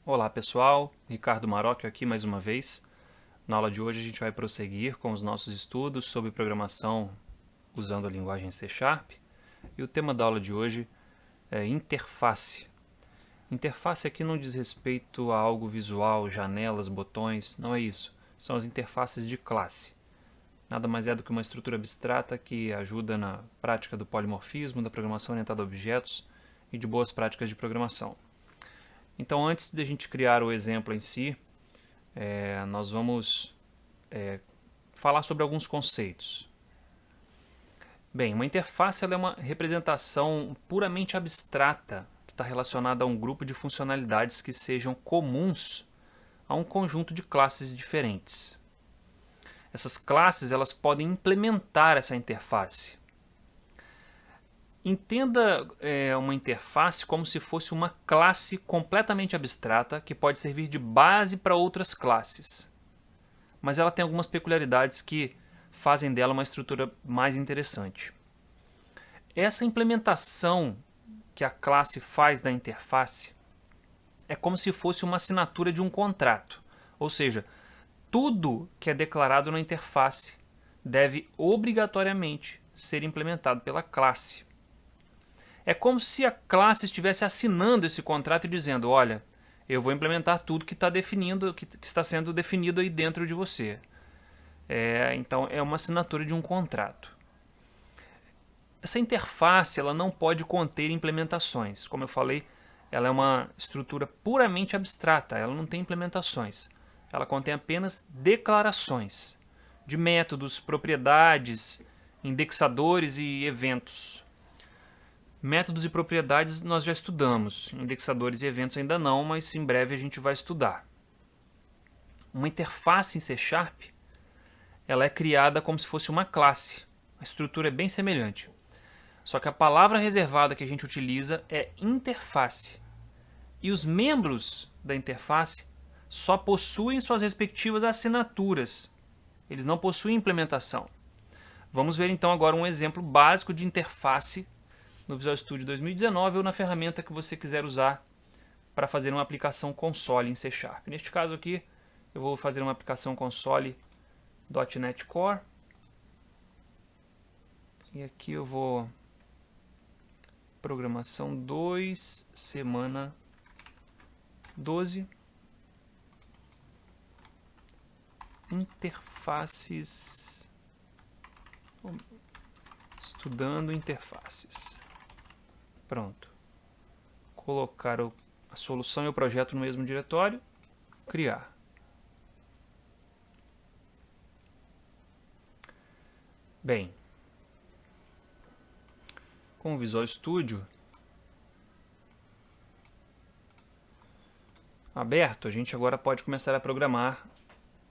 Olá pessoal, Ricardo Marocchio aqui mais uma vez. Na aula de hoje a gente vai prosseguir com os nossos estudos sobre programação usando a linguagem C#. E o tema da aula de hoje é interface. Interface aqui não diz respeito a algo visual, janelas, botões, não é isso. São as interfaces de classe. Nada mais é do que uma estrutura abstrata que ajuda na prática do polimorfismo, da programação orientada a objetos e de boas práticas de programação. Então, antes de a gente criar o exemplo em si, nós vamos falar sobre alguns conceitos. Bem, uma interface ela é uma representação puramente abstrata que está relacionada a um grupo de funcionalidades que sejam comuns a um conjunto de classes diferentes. Essas classes elas podem implementar essa interface. Entenda uma interface como se fosse uma classe completamente abstrata que pode servir de base para outras classes. Mas ela tem algumas peculiaridades que fazem dela uma estrutura mais interessante. Essa implementação que a classe faz da interface é como se fosse uma assinatura de um contrato. Ou seja, tudo que é declarado na interface deve obrigatoriamente ser implementado pela classe. É como se a classe estivesse assinando esse contrato e dizendo, olha, eu vou implementar tudo que está sendo definido aí dentro de você. Então é uma assinatura de um contrato. Essa interface ela não pode conter implementações. Como eu falei, ela é uma estrutura puramente abstrata, ela não tem implementações. Ela contém apenas declarações de métodos, propriedades, indexadores e eventos. Métodos e propriedades nós já estudamos, indexadores e eventos ainda não, mas em breve a gente vai estudar. Uma interface em C#, ela é criada como se fosse uma classe. A estrutura é bem semelhante. Só que a palavra reservada que a gente utiliza é interface. E os membros da interface só possuem suas respectivas assinaturas. Eles não possuem implementação. Vamos ver então agora um exemplo básico de interface no Visual Studio 2019 ou na ferramenta que você quiser usar para fazer uma aplicação console em C#. Neste caso aqui, eu vou fazer uma aplicação console .NET Core. E aqui eu vou programação 2, semana 12. Interfaces. Estudando interfaces. Pronto. Colocar a solução e o projeto no mesmo diretório. Criar. Bem, com o Visual Studio aberto, a gente agora pode começar a programar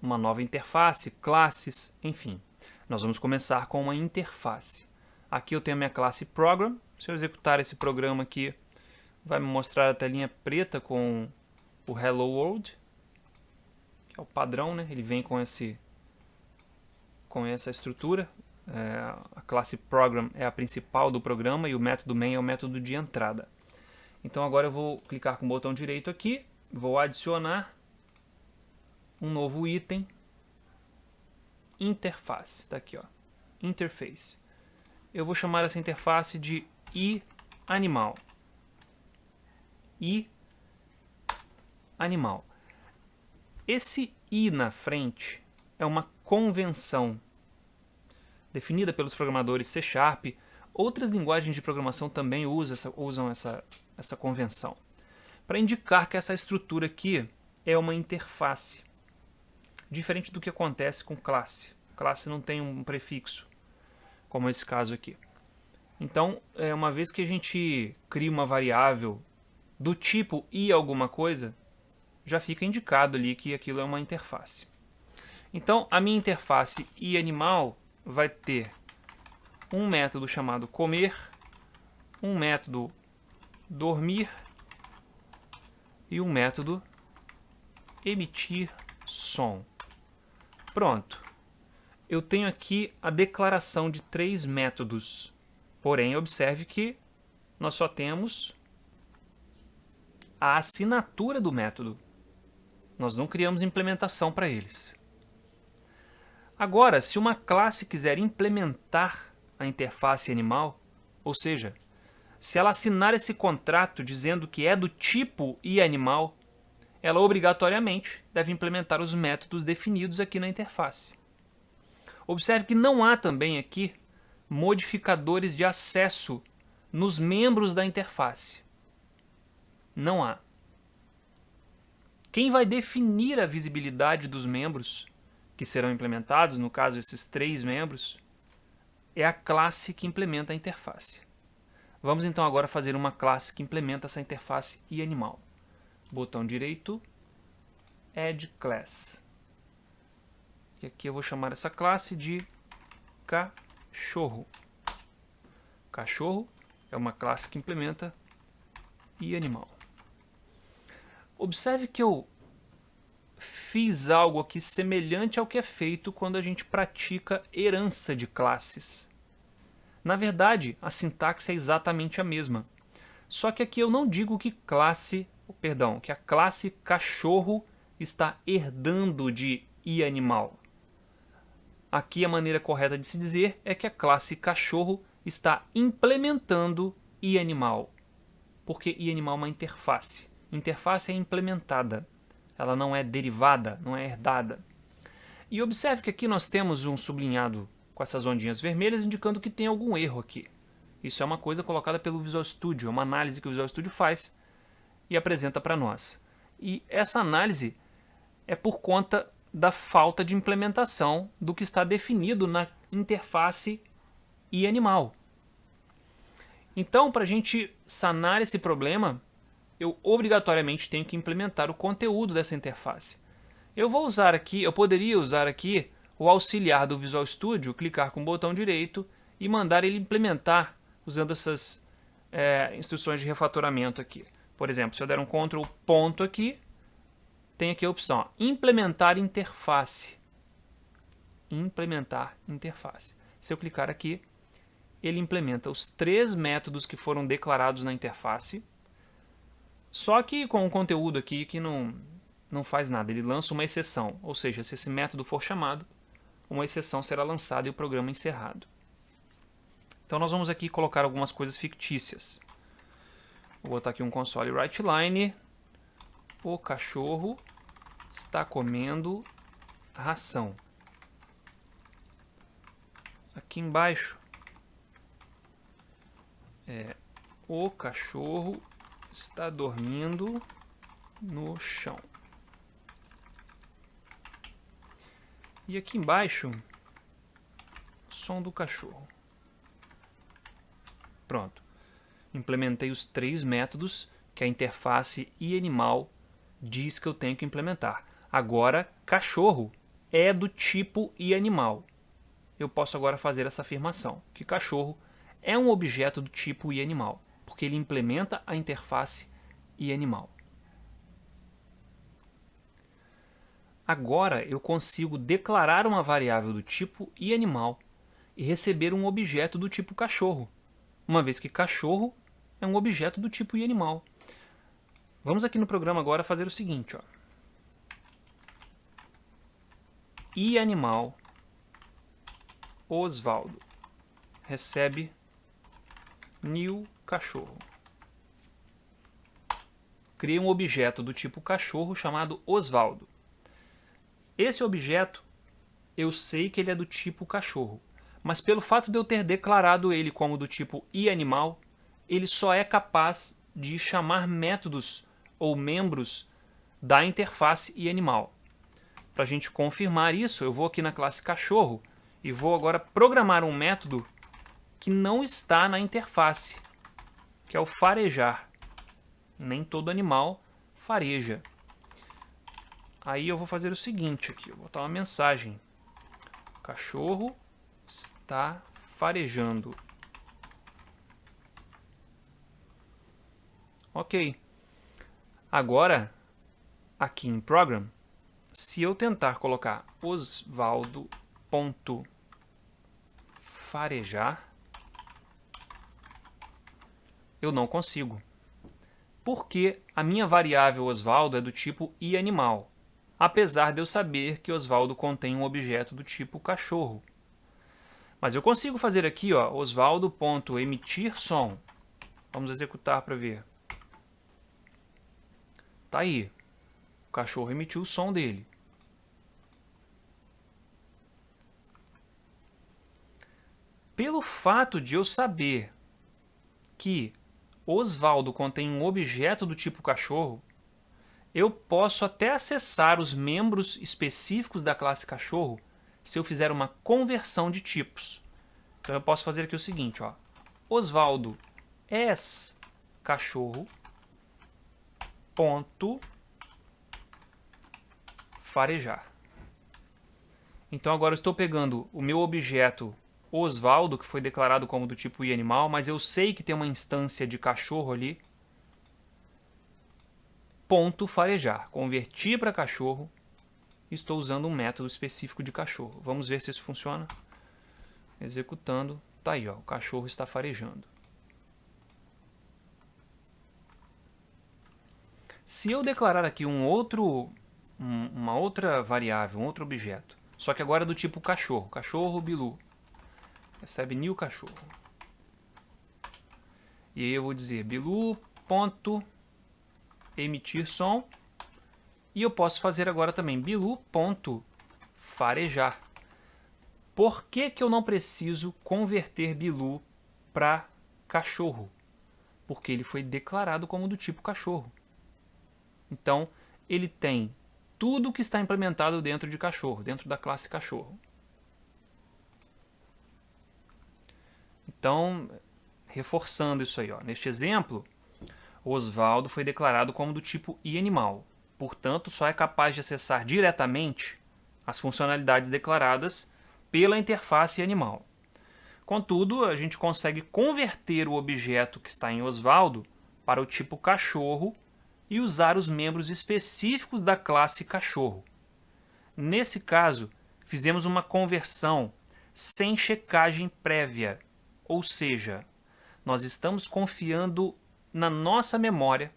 uma nova interface, classes, enfim. Nós vamos começar com uma interface. Aqui eu tenho a minha classe Program. Se eu executar esse programa aqui, vai me mostrar a telinha preta com o Hello World, que é o padrão, né? Ele vem com essa estrutura. A classe Program é a principal do programa e o método main é o método de entrada. Então agora eu vou clicar com o botão direito aqui, vou adicionar um novo item, interface, está aqui, ó, interface. Eu vou chamar essa interface de iAnimal. iAnimal. Esse i na frente é uma convenção definida pelos programadores C#. Outras linguagens de programação também usam essa convenção para indicar que essa estrutura aqui é uma interface, diferente do que acontece com classe. Classe não tem um prefixo, como esse caso aqui. Então, uma vez que a gente cria uma variável do tipo i alguma coisa, já fica indicado ali que aquilo é uma interface. Então, a minha interface iAnimal vai ter um método chamado comer, um método dormir e um método emitir som. Pronto. Eu tenho aqui a declaração de 3 métodos. Porém, observe que nós só temos a assinatura do método. Nós não criamos implementação para eles. Agora, se uma classe quiser implementar a interface animal, ou seja, se ela assinar esse contrato dizendo que é do tipo iAnimal, ela obrigatoriamente deve implementar os métodos definidos aqui na interface. Observe que não há também aqui modificadores de acesso nos membros da interface. Não há. Quem vai definir a visibilidade dos membros que serão implementados, no caso esses 3 membros, é a classe que implementa a interface. Vamos então agora fazer uma classe que implementa essa interface iAnimal. Botão direito, Add Class. E aqui eu vou chamar essa classe de cachorro. Cachorro é uma classe que implementa iAnimal. Observe que eu fiz algo aqui semelhante ao que é feito quando a gente pratica herança de classes. Na verdade, a sintaxe é exatamente a mesma. Só que aqui eu não digo que que a classe cachorro está herdando de iAnimal. Aqui a maneira correta de se dizer é que a classe cachorro está implementando iAnimal. Porque iAnimal é uma interface. Interface é implementada. Ela não é derivada, não é herdada. E observe que aqui nós temos um sublinhado com essas ondinhas vermelhas indicando que tem algum erro aqui. Isso é uma coisa colocada pelo Visual Studio, é uma análise que o Visual Studio faz e apresenta para nós. E essa análise é por conta da falta de implementação do que está definido na interface iAnimal. Então, para a gente sanar esse problema, eu obrigatoriamente tenho que implementar o conteúdo dessa interface. Eu poderia usar aqui o auxiliar do Visual Studio, clicar com o botão direito e mandar ele implementar usando essas instruções de refatoramento aqui. Por exemplo, se eu der um Ctrl ponto aqui, tem aqui a opção, ó, implementar interface. Implementar interface. Se eu clicar aqui, ele implementa os 3 métodos que foram declarados na interface, só que com um conteúdo aqui que não faz nada, ele lança uma exceção, ou seja, se esse método for chamado, uma exceção será lançada e o programa encerrado. Então nós vamos aqui colocar algumas coisas fictícias. Vou botar aqui um console writeline. O cachorro está comendo ração. Aqui embaixo o cachorro está dormindo no chão. E aqui embaixo, som do cachorro. Pronto. Implementei os 3 métodos que a interface iAnimal diz que eu tenho que implementar. Agora, cachorro é do tipo iAnimal. Eu posso agora fazer essa afirmação, que cachorro é um objeto do tipo iAnimal, porque ele implementa a interface iAnimal. Agora eu consigo declarar uma variável do tipo iAnimal e receber um objeto do tipo cachorro, uma vez que cachorro é um objeto do tipo iAnimal. Vamos aqui no programa agora fazer o seguinte, ó. iAnimal Osvaldo recebe new cachorro. Criei um objeto do tipo cachorro chamado Osvaldo. Esse objeto, eu sei que ele é do tipo cachorro, mas pelo fato de eu ter declarado ele como do tipo iAnimal, ele só é capaz de chamar métodos ou membros da interface iAnimal. Para a gente confirmar isso, eu vou aqui na classe cachorro e vou agora programar um método que não está na interface, que é o farejar. Nem todo animal fareja. Aí eu vou fazer o seguinte aqui, eu vou botar uma mensagem. Cachorro está farejando. Ok. Agora, aqui em Program, se eu tentar colocar Osvaldo.farejar, eu não consigo. Porque a minha variável Osvaldo é do tipo iAnimal. apesar de eu saber que Osvaldo contém um objeto do tipo cachorro. Mas eu consigo fazer aqui, ó, Osvaldo.emitir som. Vamos executar para ver. Tá aí. O cachorro emitiu o som dele. Pelo fato de eu saber que Osvaldo contém um objeto do tipo cachorro, eu posso até acessar os membros específicos da classe cachorro se eu fizer uma conversão de tipos. Então eu posso fazer aqui o seguinte, ó. Osvaldo es cachorro ponto farejar. Então agora eu estou pegando o meu objeto Osvaldo, que foi declarado como do tipo iAnimal, mas eu sei que tem uma instância de cachorro ali. Ponto farejar. Converti para cachorro. Estou usando um método específico de cachorro. Vamos ver se isso funciona. Executando. Tá aí, ó, o cachorro está farejando. Se eu declarar aqui uma outra variável, um outro objeto, só que agora é do tipo cachorro, cachorro Bilu, recebe new cachorro. E aí eu vou dizer bilu.emitir som. E eu posso fazer agora também bilu.farejar. Por que eu não preciso converter Bilu para cachorro? Porque ele foi declarado como do tipo cachorro. Então, ele tem tudo que está implementado dentro de cachorro, dentro da classe cachorro. Então, reforçando isso aí, ó, neste exemplo, Osvaldo foi declarado como do tipo iAnimal. Portanto, só é capaz de acessar diretamente as funcionalidades declaradas pela interface animal. Contudo, a gente consegue converter o objeto que está em Osvaldo para o tipo cachorro e usar os membros específicos da classe cachorro. Nesse caso, fizemos uma conversão sem checagem prévia, ou seja, nós estamos confiando na nossa memória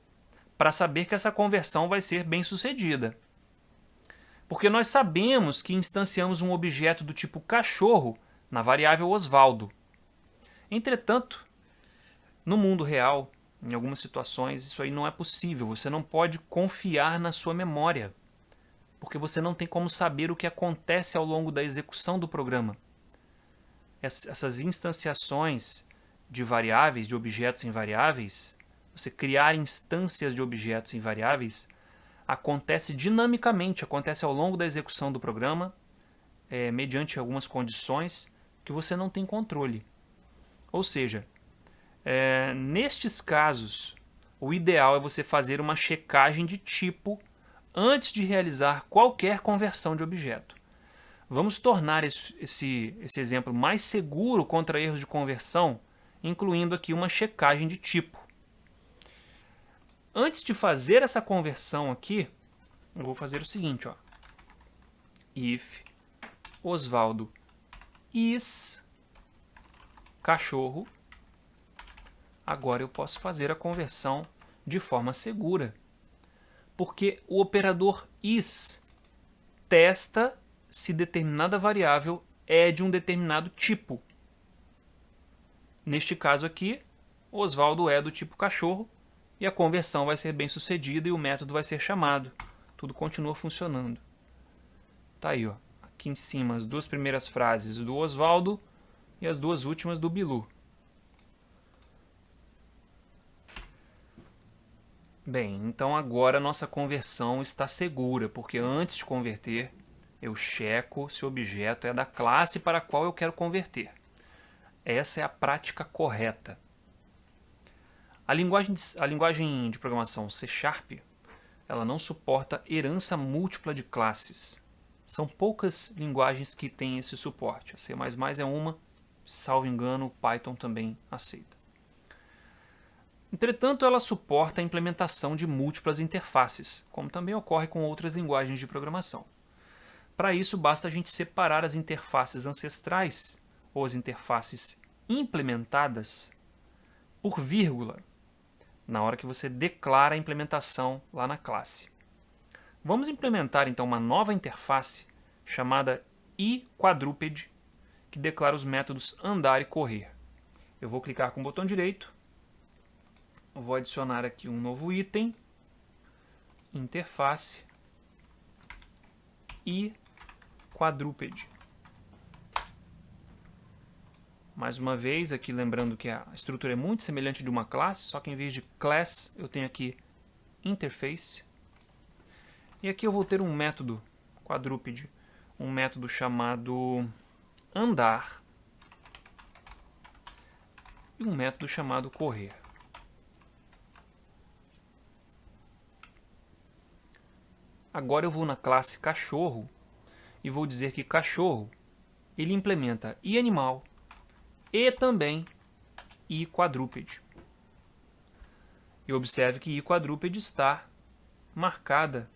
para saber que essa conversão vai ser bem sucedida. Porque nós sabemos que instanciamos um objeto do tipo cachorro na variável Osvaldo. Entretanto, no mundo real, em algumas situações, isso aí não é possível. Você não pode confiar na sua memória, porque você não tem como saber o que acontece ao longo da execução do programa. Essas instanciações de variáveis, de objetos em variáveis, você criar instâncias de objetos em variáveis, acontece dinamicamente, acontece ao longo da execução do programa, mediante algumas condições que você não tem controle. Ou seja, nestes casos, o ideal é você fazer uma checagem de tipo antes de realizar qualquer conversão de objeto. Vamos tornar esse exemplo mais seguro contra erros de conversão, incluindo aqui uma checagem de tipo. Antes de fazer essa conversão aqui, eu vou fazer o seguinte, ó. If Osvaldo is cachorro, agora eu posso fazer a conversão de forma segura, porque o operador is testa se determinada variável é de um determinado tipo. Neste caso aqui, Osvaldo é do tipo cachorro e a conversão vai ser bem sucedida e o método vai ser chamado. Tudo continua funcionando. Tá aí, ó. Aqui em cima as duas primeiras frases do Osvaldo e as duas últimas do Bilu. Bem, então agora a nossa conversão está segura, porque antes de converter, eu checo se o objeto é da classe para a qual eu quero converter. Essa é a prática correta. A linguagem de programação C#, ela não suporta herança múltipla de classes. São poucas linguagens que têm esse suporte. A C++ é uma, salvo engano, o Python também aceita. Entretanto, ela suporta a implementação de múltiplas interfaces, como também ocorre com outras linguagens de programação. Para isso, basta a gente separar as interfaces ancestrais, ou as interfaces implementadas, por vírgula, na hora que você declara a implementação lá na classe. Vamos implementar então uma nova interface chamada iQuadruped, que declara os métodos andar e correr. Eu vou clicar com o botão direito, vou adicionar aqui um novo item, interface iQuadruped. Mais uma vez, aqui lembrando que a estrutura é muito semelhante de uma classe, só que em vez de class eu tenho aqui interface. E aqui eu vou ter um método quadruped, um método chamado andar e um método chamado correr. Agora eu vou na classe cachorro e vou dizer que cachorro ele implementa iAnimal e também iQuadruped. E observe que iQuadruped está marcada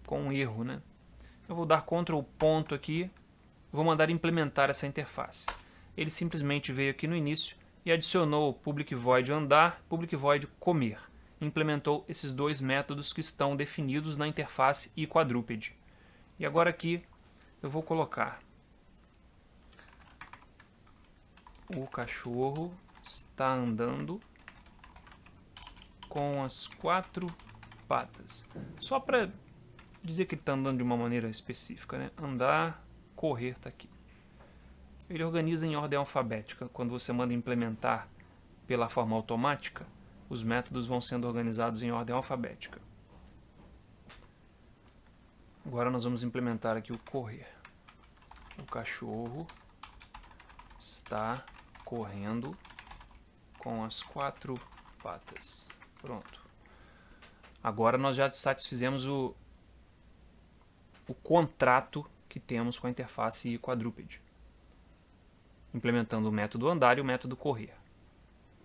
com um erro, né? Eu vou dar Ctrl ponto aqui, vou mandar implementar essa interface. Ele simplesmente veio aqui no início e adicionou o public void andar, public void comer. Implementou esses dois métodos que estão definidos na interface iQuadruped. E agora aqui eu vou colocar o cachorro está andando com as 4 patas. Só para dizer que ele está andando de uma maneira específica, né? Andar, correr está aqui. Ele organiza em ordem alfabética. Quando você manda implementar pela forma automática, os métodos vão sendo organizados em ordem alfabética. Agora nós vamos implementar aqui o correr. O cachorro está correndo com as 4 patas. Pronto. Agora nós já satisfizemos o contrato que temos com a interface iQuadruped, implementando o método andar e o método correr.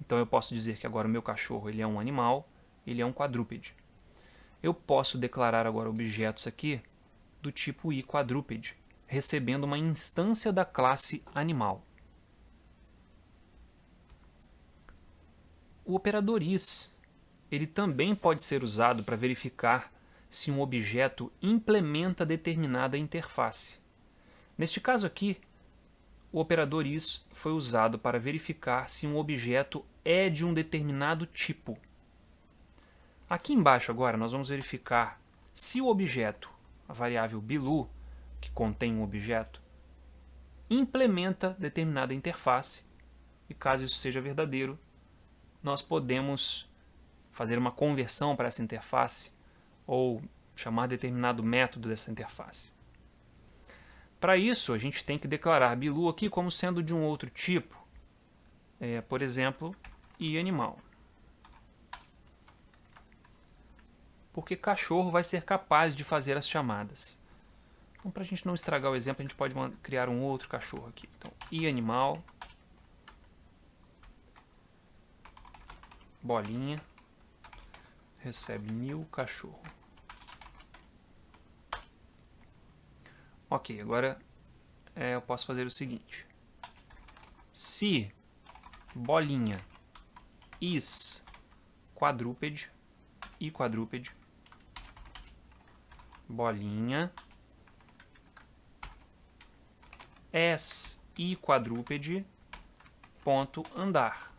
Então eu posso dizer que agora o meu cachorro ele é um animal, ele é um quadrúpede. Eu posso declarar agora objetos aqui do tipo iQuadruped, recebendo uma instância da classe animal. O operador is ele também pode ser usado para verificar se um objeto implementa determinada interface. Neste caso aqui, o operador is foi usado para verificar se um objeto é de um determinado tipo. Aqui embaixo agora nós vamos verificar se o objeto, a variável bilu, que contém um objeto, implementa determinada interface, e caso isso seja verdadeiro, nós podemos fazer uma conversão para essa interface ou chamar determinado método dessa interface. Para isso, a gente tem que declarar bilu aqui como sendo de um outro tipo, por exemplo, iAnimal. Porque cachorro vai ser capaz de fazer as chamadas. Então, para a gente não estragar o exemplo, a gente pode criar um outro cachorro aqui. Então, iAnimal, bolinha, recebe new cachorro. Ok, agora eu posso fazer o seguinte. Se bolinha is quadruped, iQuadruped, bolinha as iQuadruped ponto andar.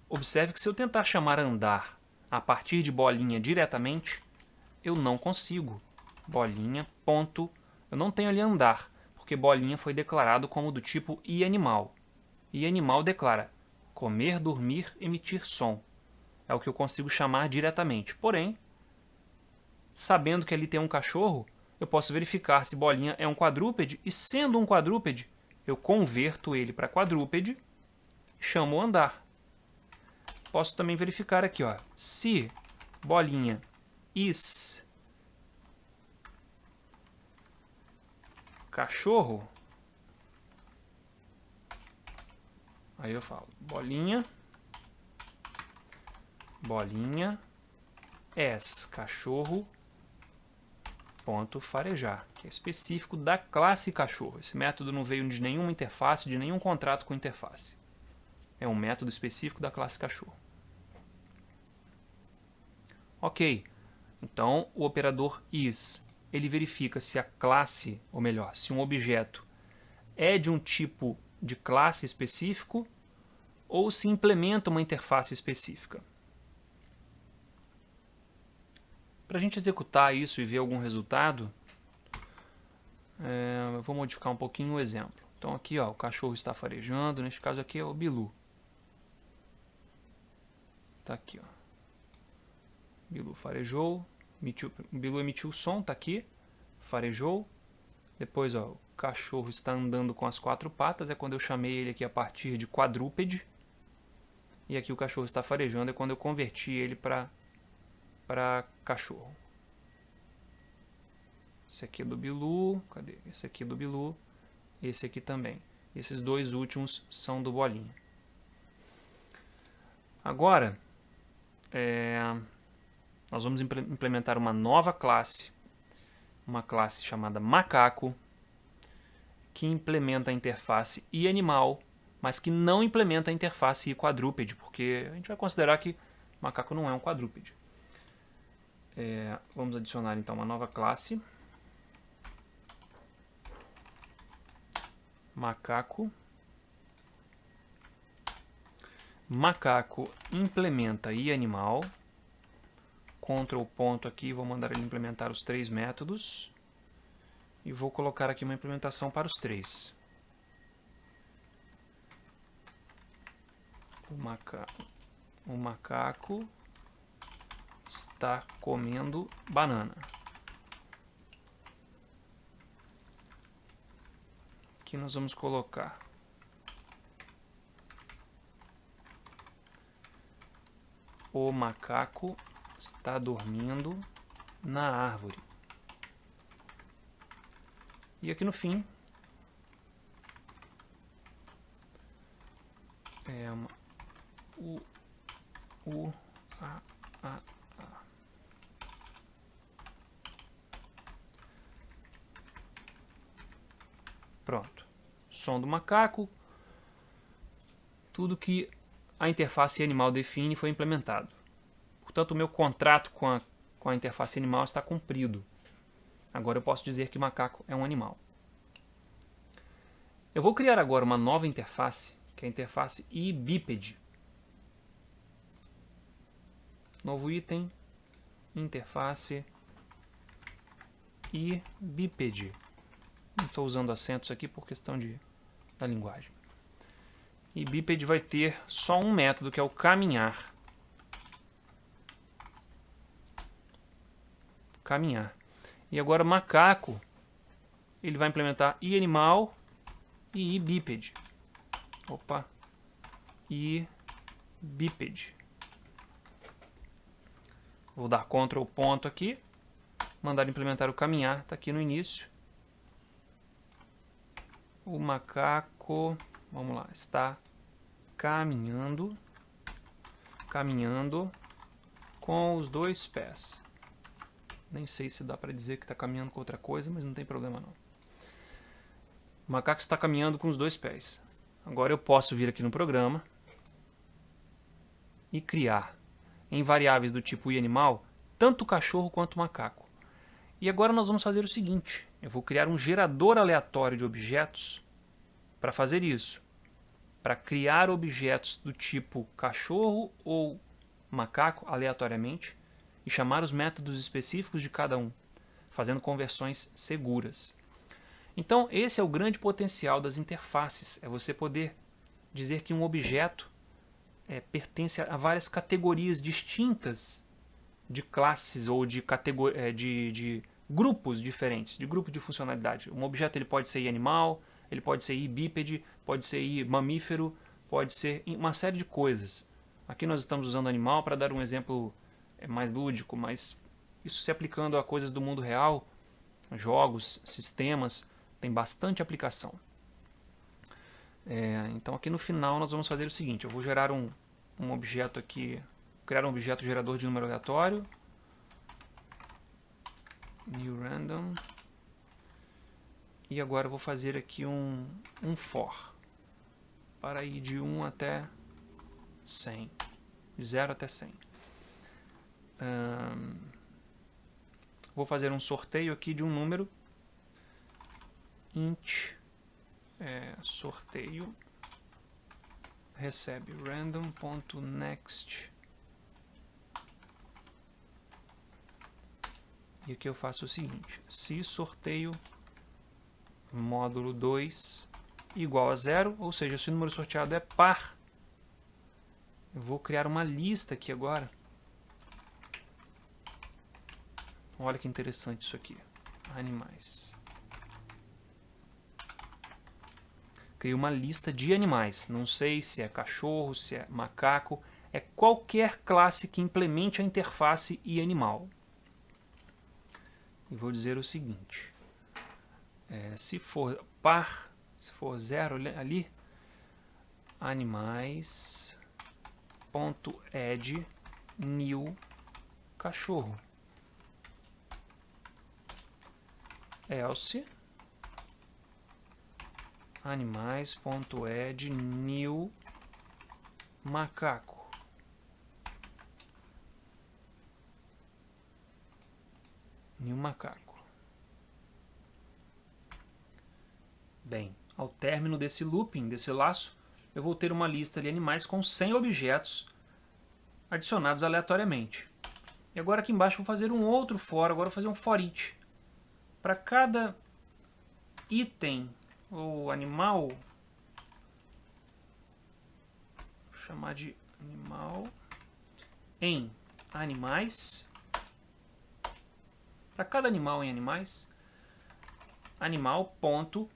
Observe que se eu tentar chamar andar a partir de bolinha diretamente, eu não consigo. Bolinha ponto, eu não tenho ali andar, porque bolinha foi declarado como do tipo iAnimal. iAnimal declara comer, dormir, emitir som. É o que eu consigo chamar diretamente. Porém, sabendo que ali tem um cachorro, eu posso verificar se bolinha é um quadrúpede, e sendo um quadrúpede, eu converto ele para quadrúpede e chamo o andar. Posso também verificar aqui, ó, se bolinha is cachorro, aí eu falo bolinha as cachorro ponto farejar, que é específico da classe cachorro. Esse método não veio de nenhuma interface, de nenhum contrato com interface. É um método específico da classe cachorro. Ok, Então, o operador is, ele verifica se a classe, ou melhor, se um objeto é de um tipo de classe específico ou se implementa uma interface específica. Para a gente executar isso e ver algum resultado, eu vou modificar um pouquinho o exemplo. Então aqui, ó, o cachorro está farejando, neste caso aqui é o Bilu. Tá aqui, ó. Bilu farejou, Bilu emitiu o som, tá aqui, farejou. Depois, ó, o cachorro está andando com as 4 patas, é quando eu chamei ele aqui a partir de quadrúpede. E aqui o cachorro está farejando, é quando eu converti ele para cachorro. Esse aqui é do Bilu, cadê? Esse aqui é do Bilu, esse aqui também. Esses dois últimos são do Bolinha. Agora, nós vamos implementar uma nova classe, uma classe chamada macaco, que implementa a interface iAnimal, mas que não implementa a interface iQuadrúpede, porque a gente vai considerar que macaco não é um quadrúpede. Vamos adicionar então uma nova classe, macaco. Macaco implementa iAnimal. Ctrl ponto aqui, vou mandar ele implementar os 3 métodos. E vou colocar aqui uma implementação para os 3. O macaco está comendo banana. Aqui nós vamos colocar o macaco está dormindo na árvore. E aqui no fim a. Pronto. Som do macaco. Tudo que a interface animal define foi implementado. Portanto, o meu contrato com a interface animal está cumprido. Agora eu posso dizer que macaco é um animal. Eu vou criar agora uma nova interface, que é a interface iBiped. Novo item, interface iBiped. Não estou usando acentos aqui por questão da linguagem. iBiped vai ter só um método, que é o caminhar. Caminhar. E agora macaco, ele vai implementar iAnimal e iBiped. Opa, iBiped. Vou dar Ctrl ponto aqui, mandar implementar o caminhar, está aqui no início. O macaco, vamos lá, está caminhando com os 2 pés. Nem sei se dá para dizer que está caminhando com outra coisa, mas não tem problema não. O macaco está caminhando com os 2 pés. Agora eu posso vir aqui no programa e criar em variáveis do tipo iAnimal tanto o cachorro quanto o macaco. E agora nós vamos fazer o seguinte: eu vou criar um gerador aleatório de objetos para fazer isso. Para criar objetos do tipo cachorro ou macaco aleatoriamente e chamar os métodos específicos de cada um, fazendo conversões seguras. Então, esse é o grande potencial das interfaces, é você poder dizer que um objeto pertence a várias categorias distintas de classes ou de grupos diferentes, de grupo de funcionalidade. Um objeto ele pode ser animal, ele pode ser bípede, pode ser mamífero, pode ser uma série de coisas. Aqui nós estamos usando animal para dar um exemplo mais lúdico, mas isso se aplicando a coisas do mundo real, jogos, sistemas, tem bastante aplicação. Então aqui no final nós vamos fazer o seguinte: eu vou gerar um objeto aqui, criar um objeto gerador de número aleatório, new random, e agora eu vou fazer aqui um for para ir de 1 até 100, de 0 até 100. vou fazer um sorteio aqui de um número. Int sorteio recebe random.next. E aqui eu faço o seguinte: se sorteio módulo 2 igual a 0, ou seja, se o número sorteado é par, eu vou criar uma lista aqui agora. Olha que interessante isso aqui. Animais. Crio uma lista de animais. Não sei se é cachorro, se é macaco. É qualquer classe que implemente a interface e animal. E vou dizer o seguinte. Se for par, se for 0 ali, animais.add new cachorro. Else animais.add new macaco. New macaco. Bem, ao término desse looping, desse laço, eu vou ter uma lista de animais com 100 objetos adicionados aleatoriamente. E agora aqui embaixo vou fazer um outro for, agora vou fazer um for each. Para cada item ou animal, vou chamar de animal em animais. Para cada animal em animais, animal ponto,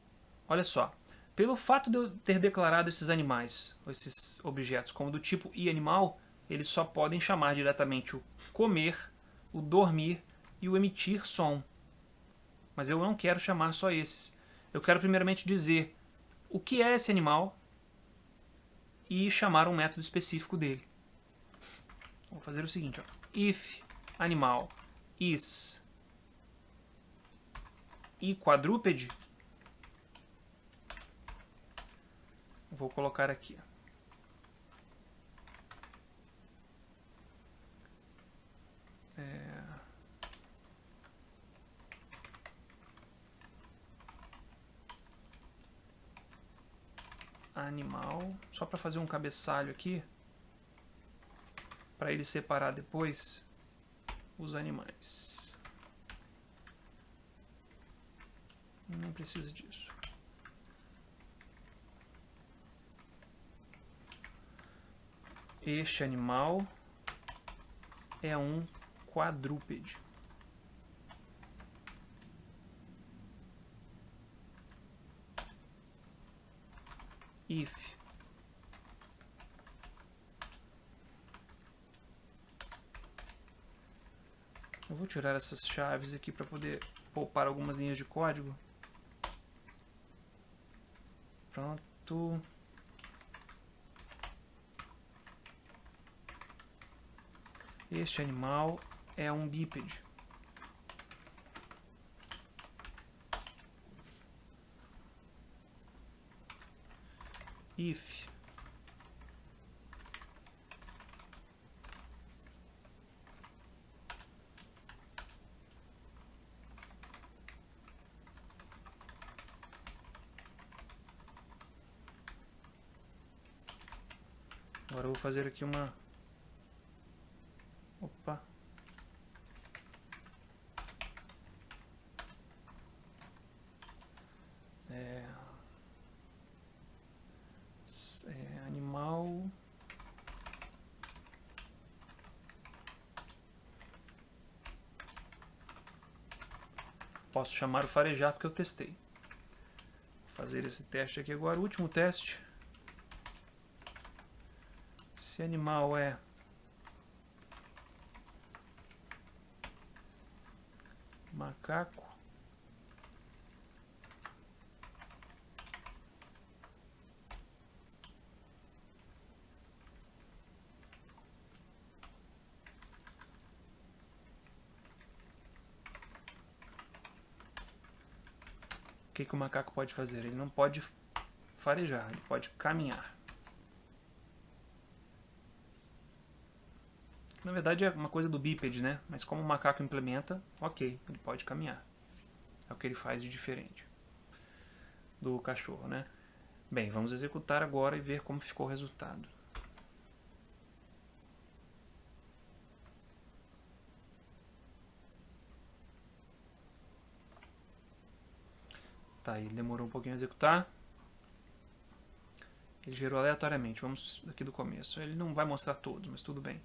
olha só, pelo fato de eu ter declarado esses animais, esses objetos como do tipo iAnimal, eles só podem chamar diretamente o comer, o dormir e o emitir som. Mas eu não quero chamar só esses. Eu quero primeiramente dizer o que é esse animal e chamar um método específico dele. Vou fazer o seguinte, ó. If animal is quadrúpede, vou colocar aqui. Animal, só para fazer um cabeçalho aqui, para ele separar depois os animais. Não precisa disso. Este animal é um quadrúpede. If eu vou tirar essas chaves aqui para poder poupar algumas linhas de código. Pronto. Este animal é um bípede. If agora eu vou fazer aqui uma... Opa! Animal... Posso chamar o farejar porque eu testei. Vou fazer esse teste aqui agora, o último teste. Se animal é macaco, o que o macaco pode fazer? Ele não pode farejar, ele pode caminhar. Na verdade é uma coisa do bípede, né? Mas como o macaco implementa, ok, ele pode caminhar. É o que ele faz de diferente do cachorro, né? Bem, vamos executar agora e ver como ficou o resultado. Tá, ele demorou um pouquinho a executar. Ele gerou aleatoriamente. Vamos aqui do começo. Ele não vai mostrar todos, mas tudo bem.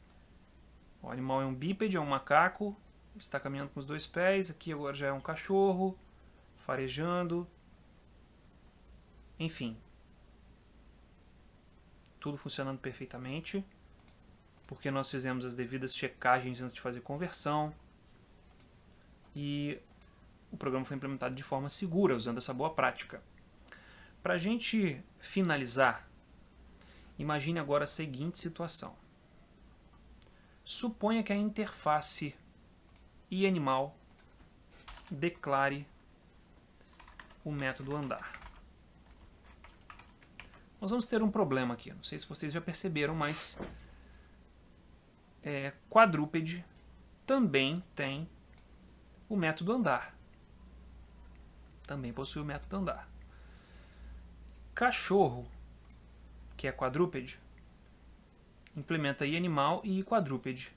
O animal é um bípede, é um macaco. Ele está caminhando com os 2 pés. Aqui agora já é um cachorro, farejando. Enfim. Tudo funcionando perfeitamente. Porque nós fizemos as devidas checagens antes de fazer conversão. E o programa foi implementado de forma segura, usando essa boa prática. Para a gente finalizar, imagine agora a seguinte situação. Suponha que a interface iAnimal declare o método andar. Nós vamos ter um problema aqui. Não sei se vocês já perceberam, mas quadrúpede também tem o método andar. Também possui o método andar. Cachorro, que é quadrúpede, implementa iAnimal e quadrúpede.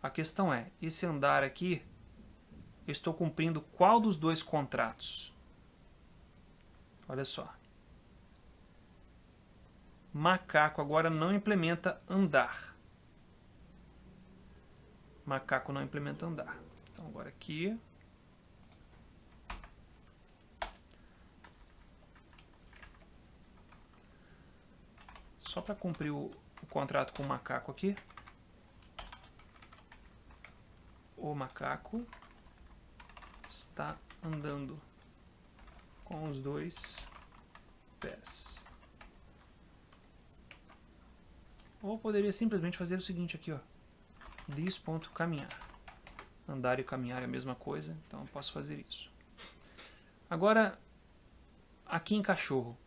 A questão é, esse andar aqui, eu estou cumprindo qual dos 2 contratos? Olha só. Macaco agora não implementa andar. Macaco não implementa andar. Então agora aqui. Só para cumprir o contrato com o macaco aqui. O macaco está andando com os 2 pés. Ou poderia simplesmente fazer o seguinte aqui, ó. This.caminhar. Andar e caminhar é a mesma coisa, então eu posso fazer isso. Agora, aqui em cachorro,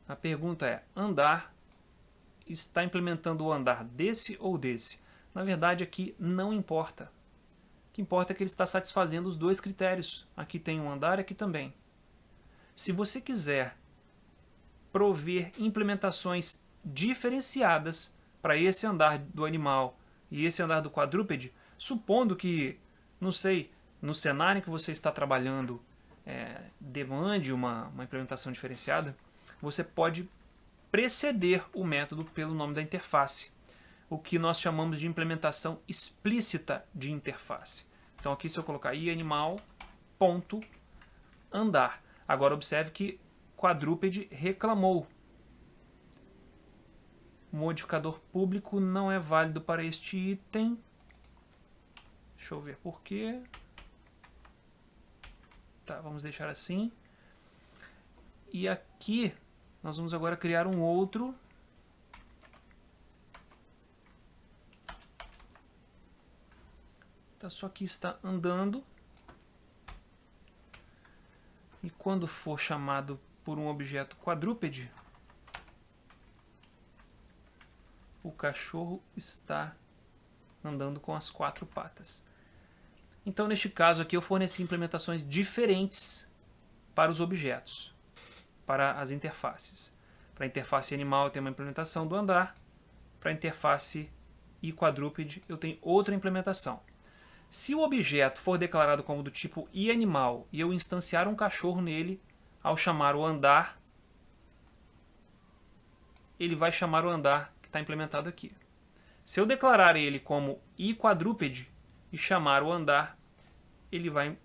a pergunta é, andar está implementando o andar desse ou desse? Na verdade, aqui não importa. O que importa é que ele está satisfazendo os 2 critérios. Aqui tem um andar, aqui também. Se você quiser prover implementações diferenciadas para esse andar do animal e esse andar do quadrúpede, supondo que, não sei, no cenário que você está trabalhando demande uma implementação diferenciada, você pode preceder o método pelo nome da interface, o que nós chamamos de implementação explícita de interface. Então aqui se eu colocar iAnimal.andar, agora observe que quadrúpede reclamou. O modificador público não é válido para este item. Deixa eu ver por quê. Tá, vamos deixar assim. E aqui nós vamos agora criar um outro. Tá, só que está andando. E quando for chamado por um objeto quadrúpede, o cachorro está andando com as 4 patas. Então, neste caso aqui, eu forneci implementações diferentes para os objetos, para as interfaces. Para a interface animal, eu tenho uma implementação do andar. Para a interface e quadrúpede, eu tenho outra implementação. Se o objeto for declarado como do tipo iAnimal e eu instanciar um cachorro nele, ao chamar o andar, ele vai chamar o andar que está implementado aqui. Se eu declarar ele como iQuadrúpede e chamar o andar, ele vai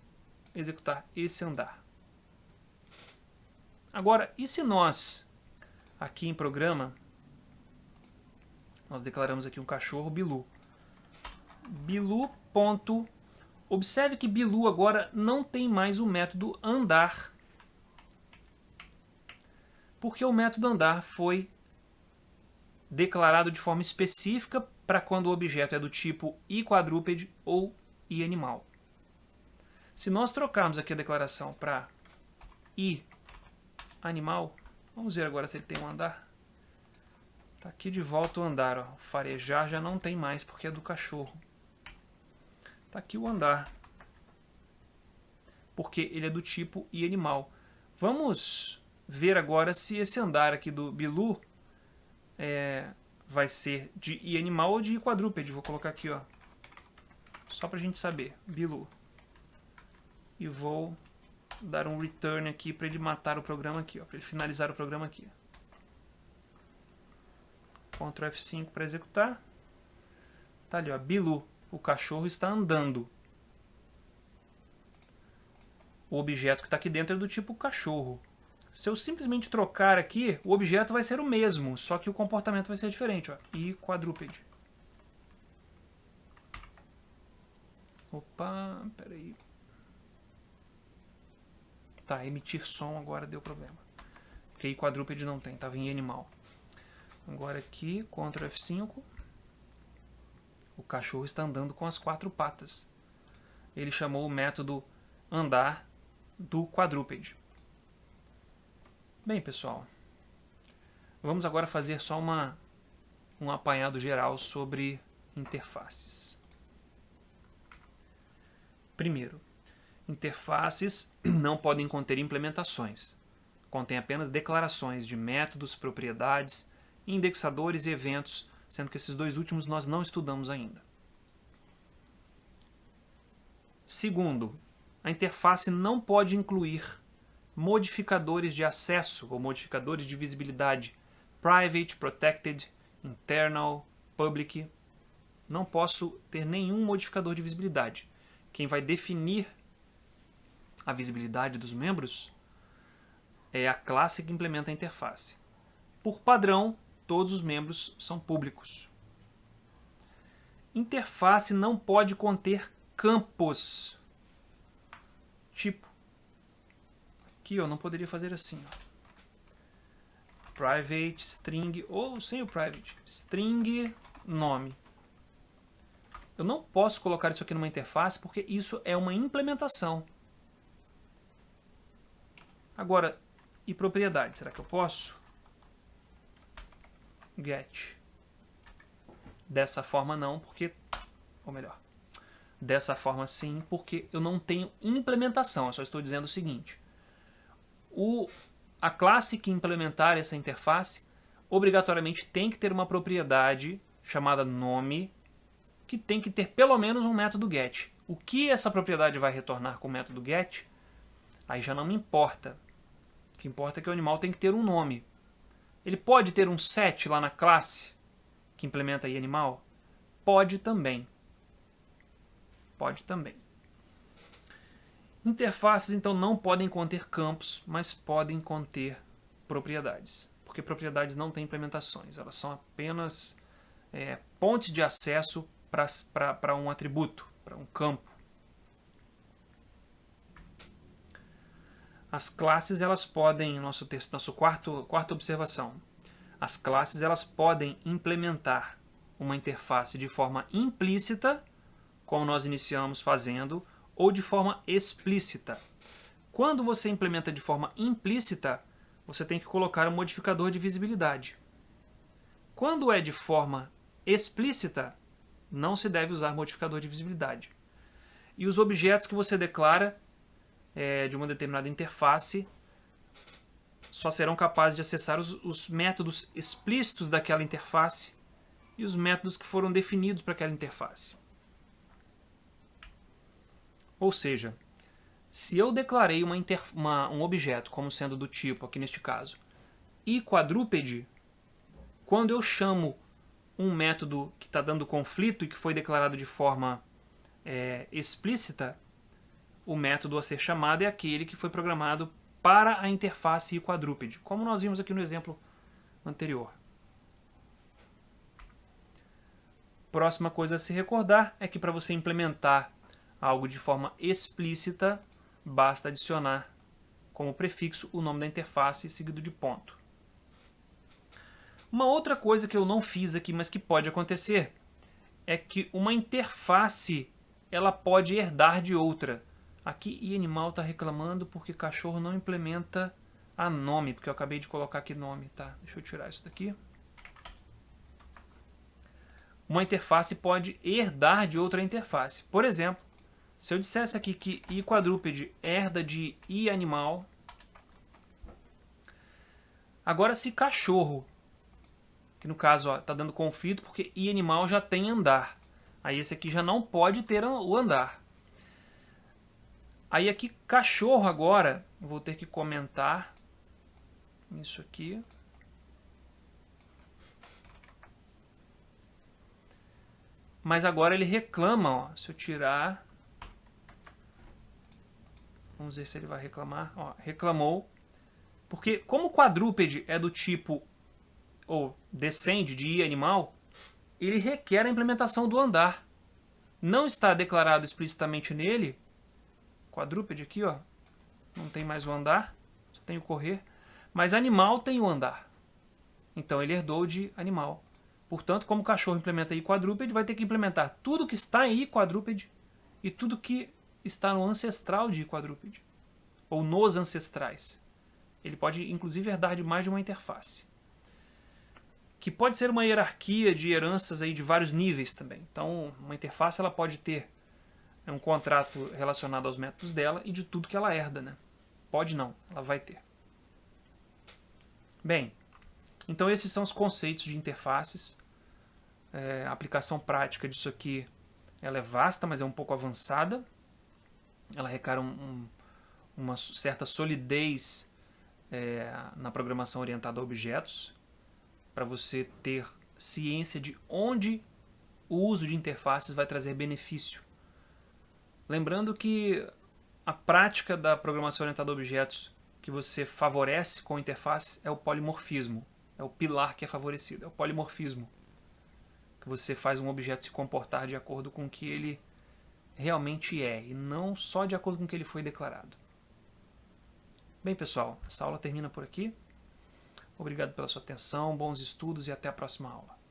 executar esse andar. Agora, e se nós, aqui em programa, nós declaramos aqui um cachorro Bilu. Bilu. Observe que Bilu agora não tem mais o método andar, porque o método andar foi declarado de forma específica para quando o objeto é do tipo iQuadrúpede ou iAnimal. Se nós trocarmos aqui a declaração para iAnimal, vamos ver agora se ele tem um andar. Tá aqui de volta o andar, ó. Farejar já não tem mais porque é do cachorro. Tá aqui o andar, porque ele é do tipo iAnimal. Vamos ver agora se esse andar aqui do Bilu vai ser de iAnimal ou de quadrúpede. Vou colocar aqui, ó, só pra gente saber, Bilu. E vou dar um return aqui para ele matar o programa aqui, ó, para ele finalizar o programa aqui. Ctrl F5 para executar. Tá ali, ó, Bilu, o cachorro está andando. O objeto que está aqui dentro é do tipo cachorro. Se eu simplesmente trocar aqui, o objeto vai ser o mesmo, só que o comportamento vai ser diferente, ó, e quadrúpede. Opa, peraí. Tá, emitir som agora deu problema. Porque aí quadrúpede não tem, estava em animal. Agora aqui, Ctrl F5. O cachorro está andando com as 4 patas. Ele chamou o método andar do quadrúpede. Bem, pessoal, vamos agora fazer só um apanhado geral sobre interfaces. Primeiro, interfaces não podem conter implementações. Contém apenas declarações de métodos, propriedades, indexadores e eventos, sendo que esses dois últimos nós não estudamos ainda. Segundo, a interface não pode incluir modificadores de acesso ou modificadores de visibilidade, private, protected, internal, public. Não posso ter nenhum modificador de visibilidade. Quem vai definir a visibilidade dos membros é a classe que implementa a interface. Por padrão, todos os membros são públicos. Interface não pode conter campos. Tipo, aqui eu não poderia fazer assim, ó. Private, string, ou sem o private, string, nome. Eu não posso colocar isso aqui numa interface porque isso é uma implementação. Agora, e propriedade? Será que eu posso? Get. Dessa forma não, porque... Ou melhor, dessa forma sim, porque eu não tenho implementação. Eu só estou dizendo o seguinte. A classe que implementar essa interface obrigatoriamente tem que ter uma propriedade chamada nome, que tem que ter pelo menos um método get. O que essa propriedade vai retornar com o método get, aí já não me importa. O que importa é que o animal tem que ter um nome. Ele pode ter um set lá na classe que implementa aí animal? Pode também. Pode também. Interfaces, então, não podem conter campos, mas podem conter propriedades. Porque propriedades não têm implementações. Elas são apenas pontes de acesso para um atributo, para um campo. As classes, elas podem, nosso quarta observação, as classes elas podem implementar uma interface de forma implícita, como nós iniciamos fazendo, ou de forma explícita. Quando você implementa de forma implícita, você tem que colocar um modificador de visibilidade. Quando é de forma explícita, não se deve usar modificador de visibilidade. E os objetos que você declara de uma determinada interface só serão capazes de acessar os métodos explícitos daquela interface e os métodos que foram definidos para aquela interface. Ou seja, se eu declarei um objeto como sendo do tipo, aqui neste caso, iQuadrúpede, quando eu chamo um método que está dando conflito e que foi declarado de forma explícita, o método a ser chamado é aquele que foi programado para a interface iQuadrúpede, como nós vimos aqui no exemplo anterior. Próxima coisa a se recordar é que para você implementar algo de forma explícita, basta adicionar como prefixo o nome da interface seguido de ponto. Uma outra coisa que eu não fiz aqui, mas que pode acontecer, é que uma interface ela pode herdar de outra. Aqui iAnimal está reclamando porque cachorro não implementa a nome, porque eu acabei de colocar aqui nome, tá? Deixa eu tirar isso daqui. uma interface pode herdar de outra interface. Por exemplo, se eu dissesse aqui que i quadrúpede herda de i animal, agora se cachorro, que no caso está dando conflito porque i animal já tem andar, aí esse aqui já não pode ter o andar. Aí aqui cachorro agora, eu vou ter que comentar isso aqui. Mas agora ele reclama, ó, se eu tirar... Vamos ver se ele vai reclamar. Ó, reclamou. Porque como quadrúpede é do tipo, ou descende de i animal, ele requer a implementação do andar. Não está declarado explicitamente nele, quadrúpede aqui, ó, não tem mais o andar, só tem o correr, mas animal tem o andar. Então ele herdou de animal. Portanto, como o cachorro implementa i quadrúpede, vai ter que implementar tudo que está em i quadrúpede e tudo que está no ancestral de i quadrúpede, ou nos ancestrais. Ele pode, inclusive, herdar de mais de uma interface, que pode ser uma hierarquia de heranças aí de vários níveis também. Então, uma interface ela pode ter um contrato relacionado aos métodos dela e de tudo que ela herda, né? Pode não, ela vai ter. Bem, então esses são os conceitos de interfaces. A aplicação prática disso aqui ela é vasta, mas é um pouco avançada. Ela requer uma certa solidez na programação orientada a objetos, para você ter ciência de onde o uso de interfaces vai trazer benefício. Lembrando que a prática da programação orientada a objetos que você favorece com interface é o polimorfismo. É o pilar que é favorecido, é o polimorfismo. Que você faz um objeto se comportar de acordo com o que ele realmente é, e não só de acordo com o que ele foi declarado. Bem, pessoal, essa aula termina por aqui. Obrigado pela sua atenção, bons estudos e até a próxima aula.